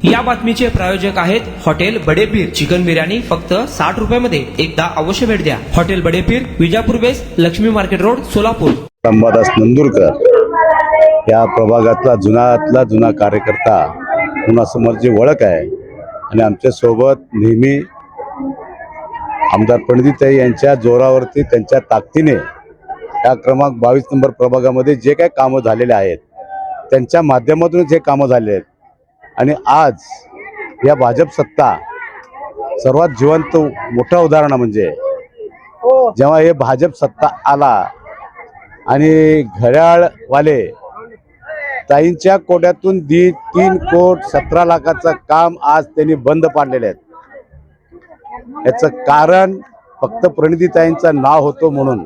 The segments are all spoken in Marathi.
या बातमीचे प्रायोजक आहेत हॉटेल बडेपीर. चिकन बिर्याणी फक्त 60 रुपयामध्ये. एकदा अवश्य भेट द्या. Hotel Badepir, Vijapur west, Laxmi market road, Solapur. Ambadas Nandurkar या प्रभागातला जुना कार्यकर्ता म्हणून असं माझी ओळख आहे आणि आमच्या सोबत नेहमी आमदार पंडितताई यांच्या जोरावरती, त्यांच्या ताकदीने या क्रमांक 22 नंबर प्रभागामध्ये जे काही कामं झालेले आहेत त्यांच्या माध्यमातूनच हे कामं झाले आहेत. आणि आज या भाजप सत्ता सर्वात जिवंत मोठं उदाहरण म्हणजे जेव्हा हे भाजप सत्ता आला आणि घड्याळवाले ताईंच्या कोट्यातून 3 कोटी 17 लाखाचं काम आज त्यांनी बंद पाडलेले आहेत. याचं कारण फक्त प्रणितीताईंचं नाव होतं म्हणून,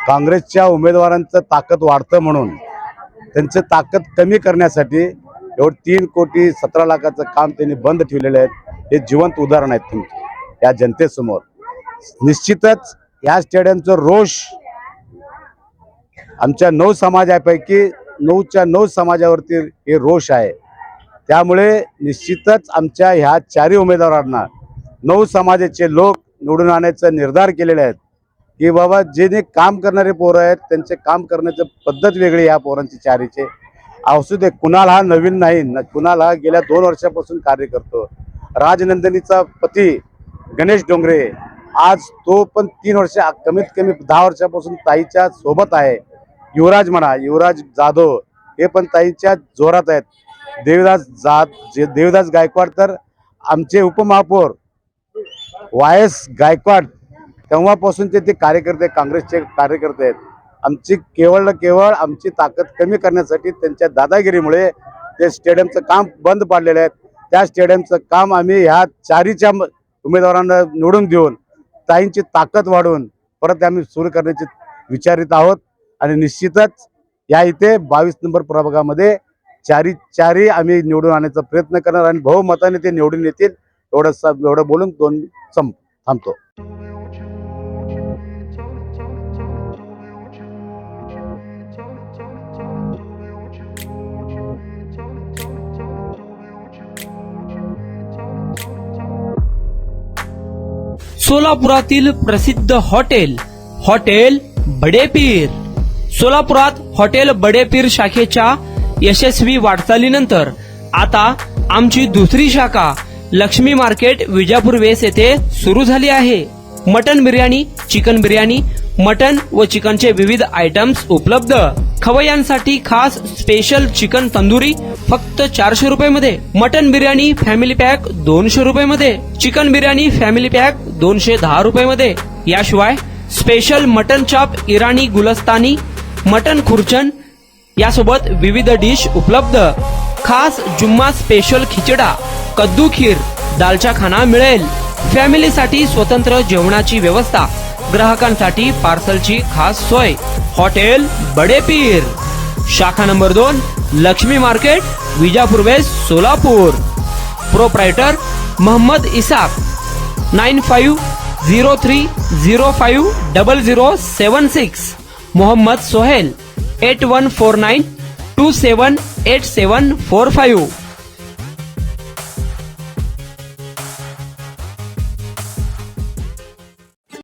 काँग्रेसच्या उमेदवारांचं ताकद वाढतं म्हणून, त्यांचं ताकद कमी करण्यासाठी एवढं 3 कोटी 17 लाखाचं काम त्यांनी बंद ठेवलेलं आहे. हे जिवंत उदाहरण आहेत तुमचे या जनतेसमोर. निश्चितच या स्टेडियमचं रोष आमच्या 9 समाजापैकी 9च्या 9 समाजावरती हे रोष आहे. त्यामुळे निश्चितच आमच्या ह्या 4 उमेदवारांना 9 समाजाचे लोक निवडून आणायचा निर्धार केलेले आहेत की बाबा जे काम करणारे पोरं आहेत त्यांचे काम करण्याची पद्धत वेगळी. या पोरांची 4चे असू दे. कुणाल हा नवीन नाही, कुणाल हा गेल्या 2 वर्षापासून कार्य करतो. राजनंदिनीचा पती गणेश डोंगरे आज तो पण 3 वर्ष, कमीत कमी 10 वर्षापासून ताईच्या सोबत आहे. युवराज जाधव हे पण ताईच्या जोरात आहेत. देवदास गायकवाड तर आमचे उपमहापौर वायस गायकवाड तेव्हापासून ते कार्यकर्ते, काँग्रेसचे कार्यकर्ते आहेत. आमची केवळ आमची ताकद कमी करण्यासाठी त्यांच्या दादागिरीमुळे ते स्टेडियमचं काम बंद पाडलेलं आहे. त्या स्टेडियमचं काम आम्ही ह्या 4च्या उमेदवारांना निवडून देऊन ताईंची ताकद वाढवून परत आम्ही सुरू करण्याची विचारित आहोत. आणि निश्चितच या इथे 22 नंबर प्रभागामध्ये 4 आम्ही निवडून आणण्याचा प्रयत्न करणार आणि बहुमताने ते निवडून येतील. एवढं बोलून थांबतो. सोलापुरातील प्रसिद्ध हॉटेल बडेपीर. सोलापुरात हॉटेल बडेपीर शाखेच्या यशस्वी वाटचालीनंतर आता आमची दुसरी शाखा लक्ष्मी मार्केट, विजापूर वेस्ट येथे सुरू झाली आहे. Mutton biryani, chicken biryani, mutton व चिकनचे विविध आयटम्स उपलब्ध. खवय्यांसाठी खास स्पेशल चिकन तंदुरी फक्त 400 रुपयामध्ये. मटन बिर्याणी फॅमिली पॅक 200 रुपयामध्ये. चिकन बिर्याणी फॅमिली पॅक 210 रुपयामध्ये. याशिवाय स्पेशल मटन चाप, इराणी गुलस्तानी, मटन खुर्चन यासोबत विविध डिश उपलब्ध. खास जुम्मा स्पेशल खिचडा, कद्दू खीर, दालचा खाना मिळेल. फॅमिलीसाठी स्वतंत्र जेवणाची व्यवस्था, ग्राहकांसाठी पार्सलची खास सोय. हॉटेल बडेपीर, शाखा number 2, Laxmi market, Vijapur west, Solapur. Proprietor Mohammed Isaq. 9503050076. Mohammed Sohail. 8149278745.